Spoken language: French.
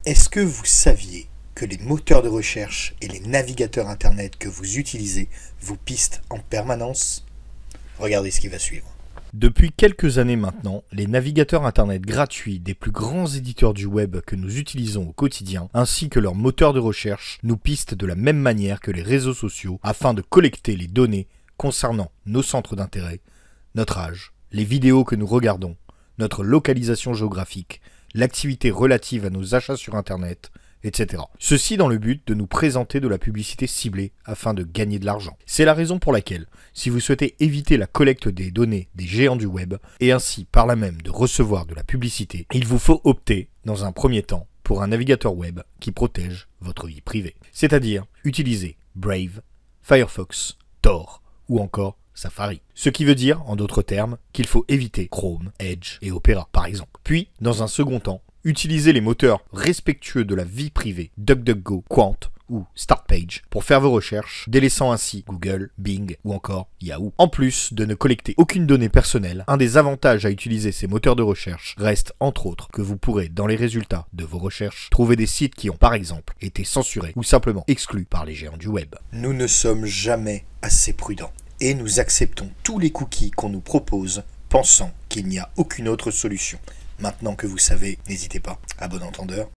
Est-ce que vous saviez que les moteurs de recherche et les navigateurs Internet que vous utilisez vous pistent en permanence? Regardez ce qui va suivre. Depuis quelques années maintenant, les navigateurs Internet gratuits des plus grands éditeurs du web que nous utilisons au quotidien, ainsi que leurs moteurs de recherche, nous pistent de la même manière que les réseaux sociaux afin de collecter les données concernant nos centres d'intérêt, notre âge, les vidéos que nous regardons, notre localisation géographique, l'activité relative à nos achats sur Internet, etc. Ceci dans le but de nous présenter de la publicité ciblée afin de gagner de l'argent. C'est la raison pour laquelle, si vous souhaitez éviter la collecte des données des géants du web, et ainsi par là même de recevoir de la publicité, il vous faut opter, dans un premier temps, pour un navigateur web qui protège votre vie privée. C'est-à-dire utiliser Brave, Firefox, Tor ou encore Safari. Ce qui veut dire, en d'autres termes, qu'il faut éviter Chrome, Edge et Opera, par exemple. Puis, dans un second temps, utilisez les moteurs respectueux de la vie privée, DuckDuckGo, Quant ou StartPage, pour faire vos recherches, délaissant ainsi Google, Bing ou encore Yahoo. En plus de ne collecter aucune donnée personnelle, un des avantages à utiliser ces moteurs de recherche reste, entre autres, que vous pourrez, dans les résultats de vos recherches, trouver des sites qui ont, par exemple, été censurés ou simplement exclus par les géants du web. Nous ne sommes jamais assez prudents et nous acceptons tous les cookies qu'on nous propose, pensant qu'il n'y a aucune autre solution. Maintenant que vous savez, n'hésitez pas. À bon entendeur.